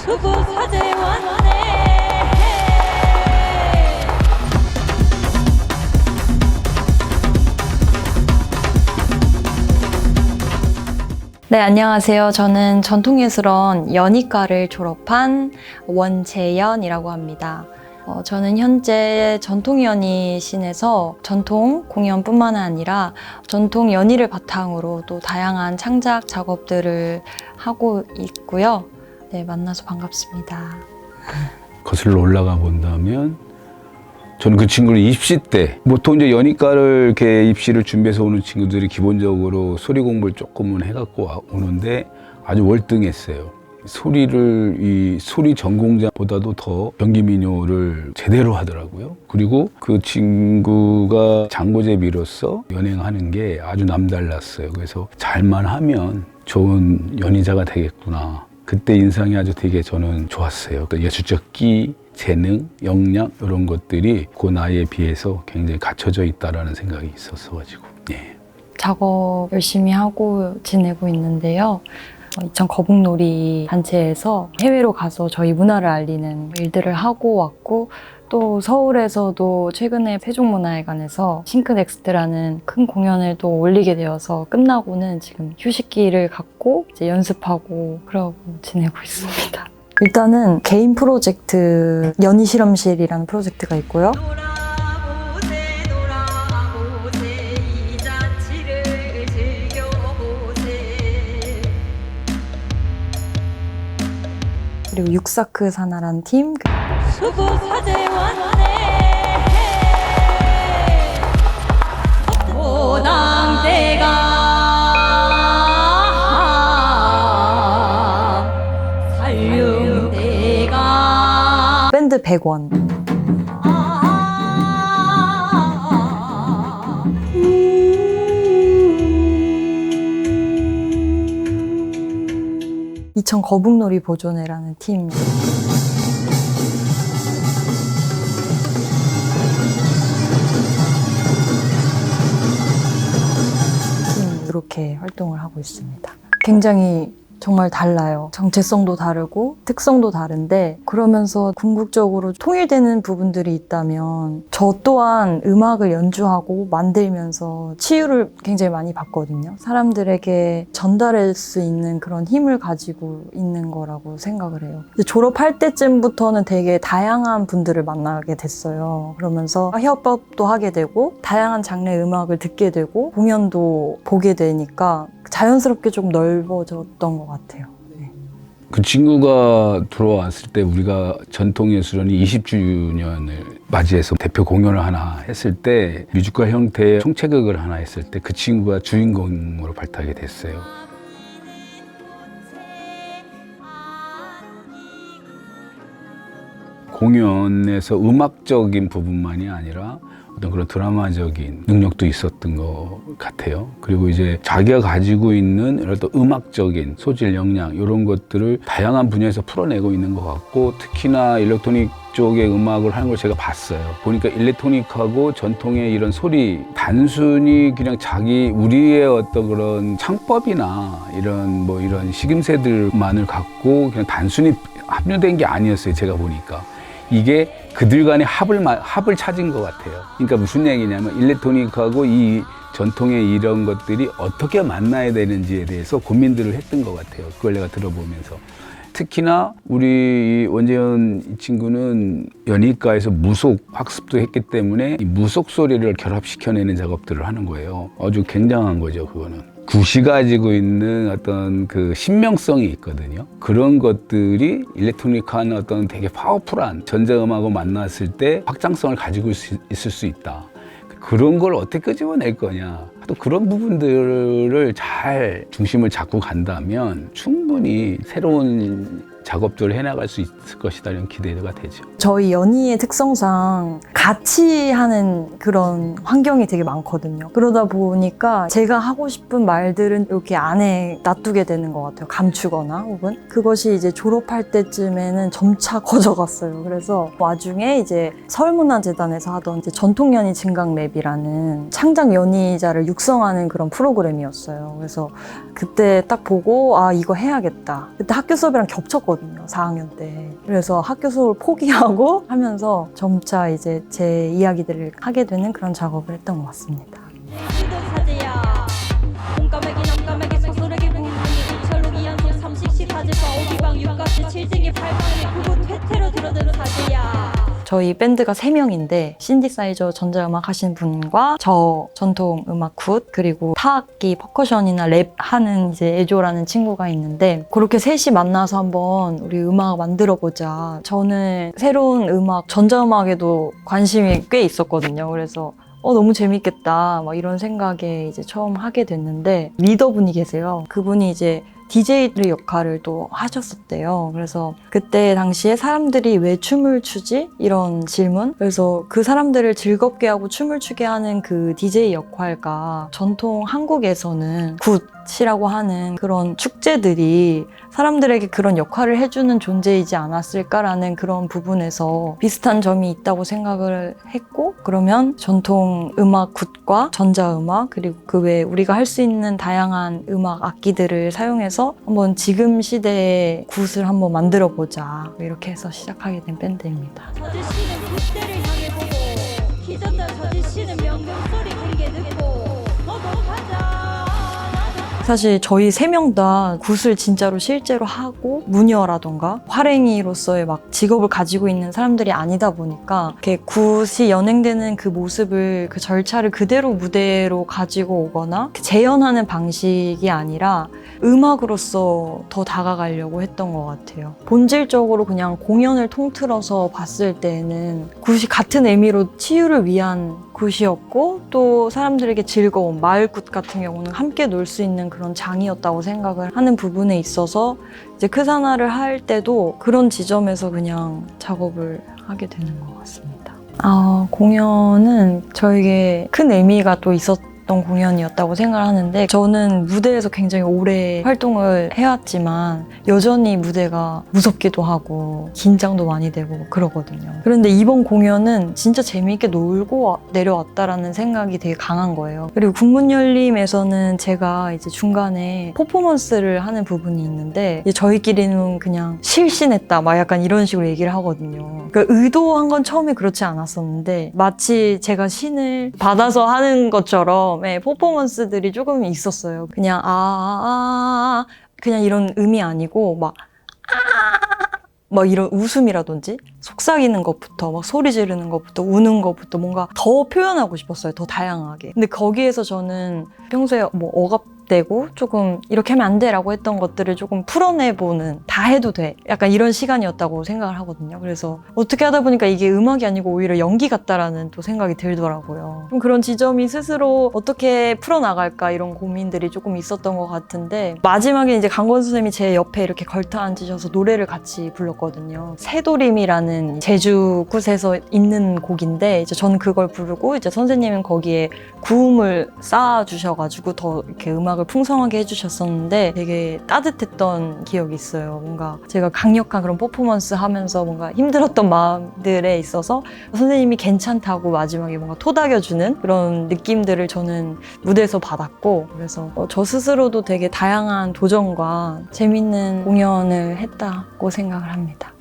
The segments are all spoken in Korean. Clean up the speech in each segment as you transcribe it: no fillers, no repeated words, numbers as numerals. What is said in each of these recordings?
수고 사제 왔네. 네, 안녕하세요. 저는 전통예술원 연희과를 졸업한 원재연이라고 합니다. 저는 현재 전통연희신에서 전통 공연뿐만 아니라 전통 연희를 바탕으로 또 다양한 창작 작업들을 하고 있고요. 네, 만나서 반갑습니다. 거슬러 올라가 본다면 저는 그 친구를 입시 때 보통 이제 연희과를 이렇게 입시를 준비해서 오는 친구들이 기본적으로 소리 공부를 조금은 해갖고 오는데 아주 월등했어요. 이 소리 전공자보다도 더 경기민요를 제대로 하더라고요. 그리고 그 친구가 장고제비로서 연행하는 게 아주 남달랐어요. 그래서 잘만 하면 좋은 연희자가 되겠구나. 그때 인상이 아주 되게 저는 좋았어요. 예술적 끼, 재능, 역량 이런 것들이 그 나이에 비해서 굉장히 갖춰져 있다라는 생각이 있었어가지고. 예. 작업 열심히 하고 지내고 있는데요. 이천 거북놀이 단체에서 해외로 가서 저희 문화를 알리는 일들을 하고 왔고, 또 서울에서도 최근에 세종문화회관에서 싱크넥스트라는 큰 공연을 또 올리게 되어서 끝나고는 지금 휴식기를 갖고 이제 연습하고 그러고 지내고 있습니다. 일단은 개인 프로젝트 연희실험실이라는 프로젝트가 있고요. 그리고 육사크 사나라는 팀. 수고 사제 왔네. 오당대가 살림대가 밴드 100원. 이천 거북놀이 보존회라는 팀. 이렇게 활동을 하고 있습니다. 굉장히 정말 달라요. 정체성도 다르고 특성도 다른데, 그러면서 궁극적으로 통일되는 부분들이 있다면 저 또한 음악을 연주하고 만들면서 치유를 굉장히 많이 받거든요. 사람들에게 전달할 수 있는 그런 힘을 가지고 있는 거라고 생각을 해요. 졸업할 때쯤부터는 되게 다양한 분들을 만나게 됐어요. 그러면서 협업도 하게 되고 다양한 장르의 음악을 듣게 되고 공연도 보게 되니까 자연스럽게 좀 넓어졌던 것 같아요. 네. 그 친구가 들어왔을 때 우리가 전통예술원이 20주년을 맞이해서 대표 공연을 하나 했을 때 뮤지컬 형태의 총체극을 하나 했을 때 그 친구가 주인공으로 발탁이 됐어요. 공연에서 음악적인 부분만이 아니라 어떤 그런 드라마적인 능력도 있었던 것 같아요. 그리고 이제 자기가 가지고 있는 어떤 음악적인 소질, 역량 이런 것들을 다양한 분야에서 풀어내고 있는 것 같고, 특히나 일렉트로닉 쪽의 음악을 하는 걸 제가 봤어요. 보니까 일렉트로닉하고 전통의 이런 소리, 단순히 그냥 우리의 어떤 그런 창법이나 이런 식임새들만을 갖고 그냥 단순히 합류된 게 아니었어요. 제가 보니까. 이게 그들 간의 합을 찾은 것 같아요. 그러니까 무슨 얘기냐면 일렉트로닉하고 이 전통의 이런 것들이 어떻게 만나야 되는지에 대해서 고민들을 했던 것 같아요. 그걸 내가 들어보면서. 특히나 우리 원재현 이 친구는 연희과에서 무속 학습도 했기 때문에 이 무속 소리를 결합시켜내는 작업들을 하는 거예요. 아주 굉장한 거죠, 그거는. 굿이 가지고 있는 어떤 그 신명성이 있거든요. 그런 것들이 일렉트로닉한 어떤 되게 파워풀한 전자음악하고 만났을 때 확장성을 가지고 있을 수 있다. 그런 걸 어떻게 끄집어낼 거냐. 또 그런 부분들을 잘 중심을 잡고 간다면 충분히 새로운 작업들을 해나갈 수 있을 것이다, 이런 기대가 되죠. 저희 연희의 특성상 같이 하는 그런 환경이 되게 많거든요. 그러다 보니까 제가 하고 싶은 말들은 이렇게 안에 놔두게 되는 것 같아요. 감추거나 혹은 그것이 이제 졸업할 때쯤에는 점차 커져갔어요. 그래서 와중에 이제 서울문화재단에서 하던 이제 전통연희 증강랩이라는 창작 연희자를 육성하는 그런 프로그램이었어요. 그래서 그때 딱 보고 아, 이거 해야겠다. 그때 학교 수업이랑 겹쳤거든요. 했거든요, 4학년 때. 그래서 학교 수업을 포기하고 하면서 점차 이제 제 이야기들을 하게 되는 그런 작업을 했던 것 같습니다. 홈까매기 남까매기 소소래기 부분이 철록 2연속 30씩 사지파 5기방 6값이 7등이 8방이 그곳 퇴퇴로 들어든 사지야. 저희 밴드가 3명인데 신디사이저 전자음악 하신 분과 저 전통 음악 굿 그리고 타악기 퍼커션이나 랩 하는 이제 에조라는 친구가 있는데 그렇게 셋이 만나서 한번 우리 음악 만들어 보자. 저는 새로운 음악 전자음악에도 관심이 꽤 있었거든요. 그래서 너무 재밌겠다 막 이런 생각에 이제 처음 하게 됐는데 리더분이 계세요. 그분이 이제 DJ 역할을 또 하셨었대요. 그래서 그때 당시에 사람들이 왜 춤을 추지? 이런 질문. 그래서 그 사람들을 즐겁게 하고 춤을 추게 하는 그 DJ 역할과 전통 한국에서는 굿이라고 하는 그런 축제들이 사람들에게 그런 역할을 해주는 존재이지 않았을까라는 그런 부분에서 비슷한 점이 있다고 생각을 했고 그러면 전통 음악 굿과 전자음악 그리고 그 외에 우리가 할 수 있는 다양한 음악 악기들을 사용해서 한번 지금 시대의 굿을 한번 만들어 보자 이렇게 해서 시작하게 된 밴드입니다. 저지씨는 그때를 향해 보고 기전다 저지씨는 명령 소리 길게 듣고 너도 가자. 사실 저희 3명 다 굿을 진짜로 실제로 하고 무녀라던가 활행이로서의 막 직업을 가지고 있는 사람들이 아니다 보니까 이렇게 굿이 연행되는 그 모습을 그 절차를 그대로 무대로 가지고 오거나 재현하는 방식이 아니라 음악으로서 더 다가가려고 했던 것 같아요. 본질적으로 그냥 공연을 통틀어서 봤을 때는 굿이 같은 의미로 치유를 위한 굿이었고 또 사람들에게 즐거운 마을굿 같은 경우는 함께 놀 수 있는 그런 장이었다고 생각을 하는 부분에 있어서 이제 크사나를 할 때도 그런 지점에서 그냥 작업을 하게 되는 것 같습니다. 공연은 저에게 큰 의미가 또 있었던 공연이었다고 생각을 하는데 저는 무대에서 굉장히 오래 활동을 해왔지만 여전히 무대가 무섭기도 하고 긴장도 많이 되고 그러거든요. 그런데 이번 공연은 진짜 재미있게 놀고 내려왔다라는 생각이 되게 강한 거예요. 그리고 국문열림에서는 제가 이제 중간에 퍼포먼스를 하는 부분이 있는데 저희끼리는 그냥 실신했다 막 약간 이런 식으로 얘기를 하거든요. 그러니까 의도한 건 처음에 그렇지 않았었는데 마치 제가 신을 받아서 하는 것처럼 퍼포먼스들이 조금 있었어요. 그냥 그냥 이런 음이 아니고 막 이런 웃음이라든지 속삭이는 것부터 막 소리 지르는 것부터 우는 것부터 뭔가 더 표현하고 싶었어요. 더 다양하게. 근데 거기에서 저는 평소에 뭐 억압되고 조금 이렇게 하면 안 돼라고 했던 것들을 조금 풀어내보는 다 해도 돼. 약간 이런 시간이었다고 생각을 하거든요. 그래서 어떻게 하다 보니까 이게 음악이 아니고 오히려 연기 같다라는 또 생각이 들더라고요. 좀 그런 지점이 스스로 어떻게 풀어나갈까 이런 고민들이 조금 있었던 것 같은데 마지막에 이제 강권수 선생님이 제 옆에 이렇게 걸터 앉으셔서 노래를 같이 불렀거든요. 새도림이라는 제주 굿에서 있는 곡인데 이제 저는 그걸 부르고 이제 선생님은 거기에 구음을 쌓아주셔가지고 더 이렇게 음악을 풍성하게 해주셨었는데 되게 따뜻했던 기억이 있어요. 뭔가 제가 강력한 그런 퍼포먼스 하면서 뭔가 힘들었던 마음들에 있어서 선생님이 괜찮다고 마지막에 뭔가 토닥여주는 그런 느낌들을 저는 무대에서 받았고 그래서 저 스스로도 되게 다양한 도전과 재밌는 공연을 했다고 생각을 합니다.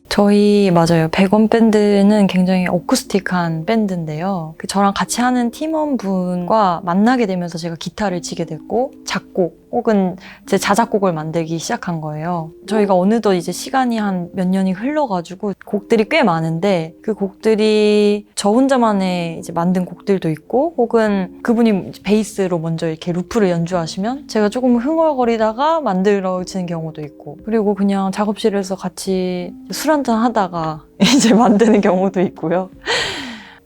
저희 맞아요. 100원 밴드는 굉장히 어쿠스틱한 밴드인데요. 저랑 같이 하는 팀원분과 만나게 되면서 제가 기타를 치게 됐고 작곡 혹은 제 자작곡을 만들기 시작한 거예요. 저희가 어느덧 이제 시간이 한 몇 년이 흘러가지고 곡들이 꽤 많은데 그 곡들이 저 혼자만의 이제 만든 곡들도 있고 혹은 그분이 베이스로 먼저 이렇게 루프를 연주하시면 제가 조금 흥얼거리다가 만들어지는 경우도 있고 그리고 그냥 작업실에서 같이 술 한잔 하다가 이제 만드는 경우도 있고요.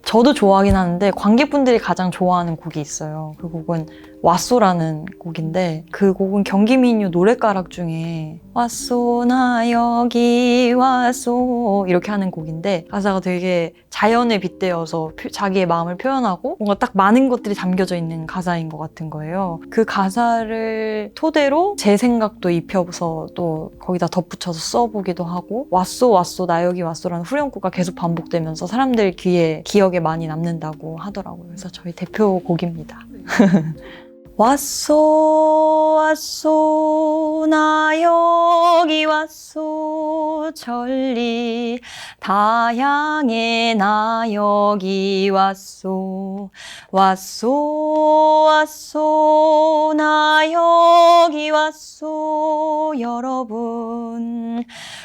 저도 좋아하긴 하는데 관객분들이 가장 좋아하는 곡이 있어요. 그 곡은 왓소라는 곡인데 그 곡은 경기민요 노랫가락 중에 왓소 나 여기 왓소 이렇게 하는 곡인데 가사가 되게 자연에 빗대어서 자기의 마음을 표현하고 뭔가 딱 많은 것들이 담겨져 있는 가사인 것 같은 거예요. 그 가사를 토대로 제 생각도 입혀서 또 거기다 덧붙여서 써보기도 하고 왓소 왓소 나 여기 왓소라는 후렴구가 계속 반복되면서 사람들 귀에 기억에 많이 남는다고 하더라고요. 그래서 저희 대표 곡입니다. 왔소 왔소 나 여기 왔소 천리 다양해 나 여기 왔소 왔소 왔소 나 여기 왔소 여러분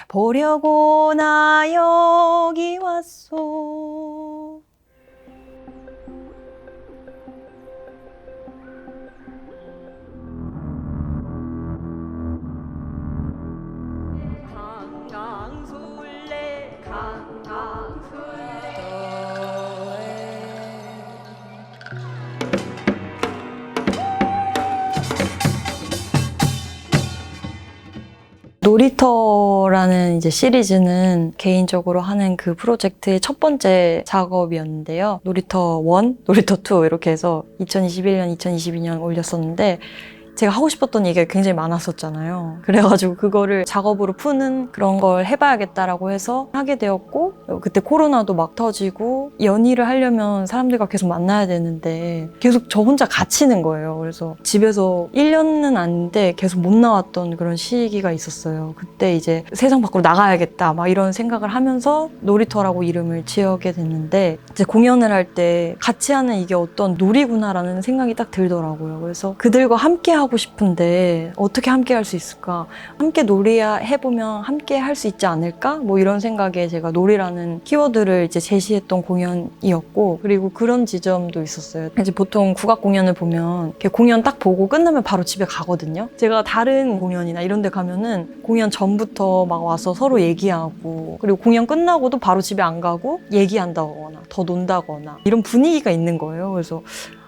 보려고 나 여기 왔소. 강강술래 강강술래 놀이터라는 이제 시리즈는 개인적으로 하는 그 프로젝트의 첫 번째 작업이었는데요. 놀이터 1, 놀이터 2 이렇게 해서 2021년, 2022년 올렸었는데 제가 하고 싶었던 얘기가 굉장히 많았었잖아요. 그래가지고 그거를 작업으로 푸는 그런 걸 해봐야겠다라고 해서 하게 되었고 그때 코로나도 막 터지고 연희를 하려면 사람들과 계속 만나야 되는데 계속 저 혼자 갇히는 거예요. 그래서 집에서 1년은 아닌데 계속 못 나왔던 그런 시기가 있었어요. 그때 이제 세상 밖으로 나가야겠다 막 이런 생각을 하면서 놀이터라고 이름을 지어게 됐는데 이제 공연을 할 때 같이 하는 이게 어떤 놀이구나라는 생각이 딱 들더라고요. 그래서 그들과 함께 하고 싶은데 어떻게 함께 할 수 있을까? 함께 놀이해보면 함께 할 수 있지 않을까? 뭐 이런 생각에 제가 놀이라는 키워드를 이제 제시했던 공연이었고 그리고 그런 지점도 있었어요. 이제 보통 국악 공연을 보면 이렇게 공연 딱 보고 끝나면 바로 집에 가거든요. 제가 다른 공연이나 이런 데 가면은 공연 전부터 막 와서 서로 얘기하고 그리고 공연 끝나고도 바로 집에 안 가고 얘기한다거나 더 논다거나 이런 분위기가 있는 거예요. 그래서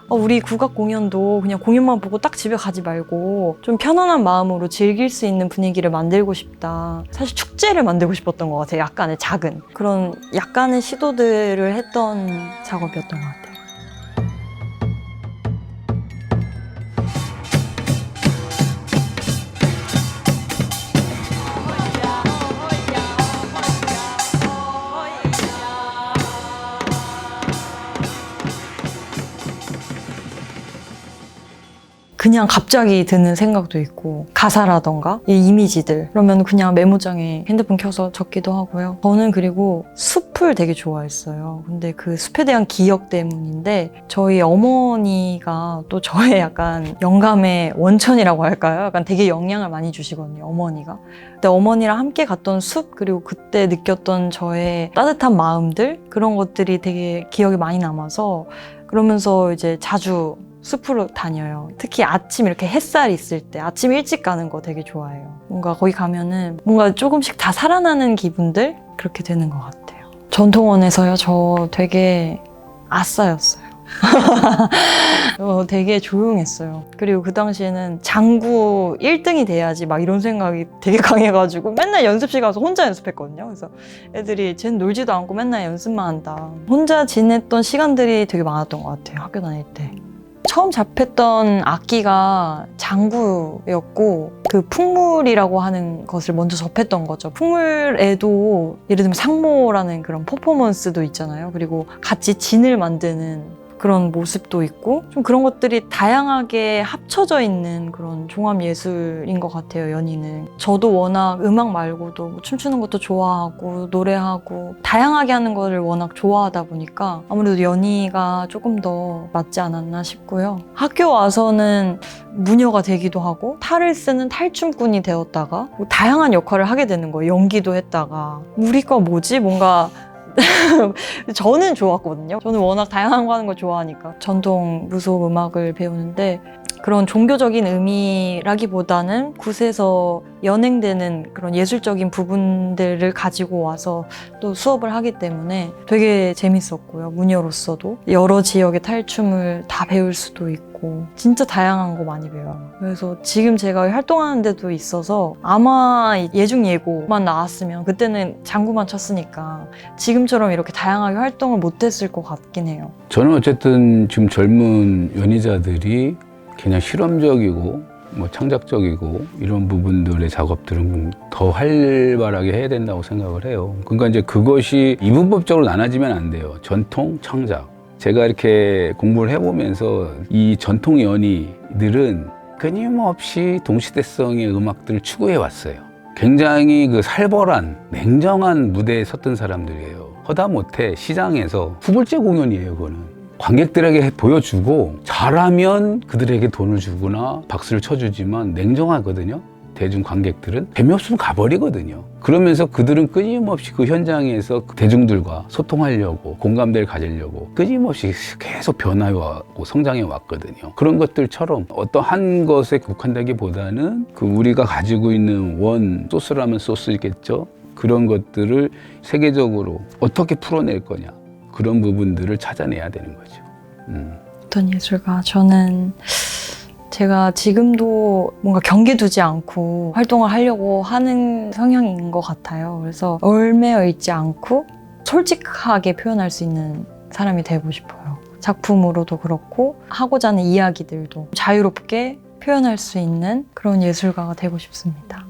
우리 국악 공연도 그냥 공연만 보고 딱 집에 가지 말고 좀 편안한 마음으로 즐길 수 있는 분위기를 만들고 싶다. 사실 축제를 만들고 싶었던 것 같아요. 약간의 작은 그런 약간의 시도들을 했던 작업이었던 것 같아요. 그냥 갑자기 드는 생각도 있고 가사라던가 이 이미지들 그러면 그냥 메모장에 핸드폰 켜서 적기도 하고요. 저는 그리고 숲을 되게 좋아했어요. 근데 그 숲에 대한 기억 때문인데 저희 어머니가 또 저의 약간 영감의 원천이라고 할까요? 약간 되게 영향을 많이 주시거든요. 어머니가. 근데 어머니랑 함께 갔던 숲 그리고 그때 느꼈던 저의 따뜻한 마음들 그런 것들이 되게 기억에 많이 남아서 그러면서 이제 자주 숲으로 다녀요. 특히 아침 이렇게 햇살이 있을 때 아침 일찍 가는 거 되게 좋아해요. 뭔가 거기 가면은 뭔가 조금씩 다 살아나는 기분들 그렇게 되는 것 같아요. 전통원에서요. 저 되게 아싸였어요. 되게 조용했어요. 그리고 그 당시에는 장구 1등이 돼야지 막 이런 생각이 되게 강해가지고 맨날 연습실 가서 혼자 연습했거든요. 그래서 애들이 쟤는 놀지도 않고 맨날 연습만 한다. 혼자 지냈던 시간들이 되게 많았던 것 같아요. 학교 다닐 때. 처음 접했던 악기가 장구였고 그 풍물이라고 하는 것을 먼저 접했던 거죠. 풍물에도 예를 들면 상모라는 그런 퍼포먼스도 있잖아요. 그리고 같이 진을 만드는 그런 모습도 있고 좀 그런 것들이 다양하게 합쳐져 있는 그런 종합예술인 것 같아요. 연희는. 저도 워낙 음악 말고도 뭐 춤추는 것도 좋아하고 노래하고 다양하게 하는 거를 워낙 좋아하다 보니까 아무래도 연희가 조금 더 맞지 않았나 싶고요. 학교 와서는 무녀가 되기도 하고 탈을 쓰는 탈춤꾼이 되었다가 뭐 다양한 역할을 하게 되는 거예요. 연기도 했다가 우리 과 뭐지? 뭔가 저는 좋았거든요. 저는 워낙 다양한 거 하는 걸 좋아하니까 전통 무속 음악을 배우는데 그런 종교적인 의미라기보다는 굿에서 연행되는 그런 예술적인 부분들을 가지고 와서 또 수업을 하기 때문에 되게 재밌었고요. 무녀로서도 여러 지역의 탈춤을 다 배울 수도 있고 진짜 다양한 거 많이 배워요. 그래서 지금 제가 활동하는 데도 있어서 아마 예중예고만 나왔으면 그때는 장구만 쳤으니까 지금처럼 이렇게 다양하게 활동을 못했을 것 같긴 해요. 저는 어쨌든 지금 젊은 연희자들이 그냥 실험적이고 뭐 창작적이고 이런 부분들의 작업들은 더 활발하게 해야 된다고 생각을 해요. 그러니까 이제 그것이 이분법적으로 나눠지면 안 돼요. 전통, 창작. 제가 이렇게 공부를 해보면서 이 전통 연희들은 끊임없이 동시대성의 음악들을 추구해 왔어요. 굉장히 그 살벌한, 냉정한 무대에 섰던 사람들이에요. 허다못해 시장에서 후불제 공연이에요, 그거는. 관객들에게 보여주고 잘하면 그들에게 돈을 주거나 박수를 쳐주지만 냉정하거든요. 대중 관객들은 재미없으면 가버리거든요. 그러면서 그들은 끊임없이 그 현장에서 대중들과 소통하려고 공감대를 가지려고 끊임없이 계속 변화해왔고 성장해 왔거든요. 그런 것들처럼 어떤 한 것에 국한되기보다는 그 우리가 가지고 있는 원 소스라면 소스겠죠. 그런 것들을 세계적으로 어떻게 풀어낼 거냐. 그런 부분들을 찾아내야 되는 거죠. 어떤 예술가? 저는 제가 지금도 뭔가 경계 두지 않고 활동을 하려고 하는 성향인 것 같아요. 그래서 얽매여 있지 않고 솔직하게 표현할 수 있는 사람이 되고 싶어요. 작품으로도 그렇고 하고자 하는 이야기들도 자유롭게 표현할 수 있는 그런 예술가가 되고 싶습니다.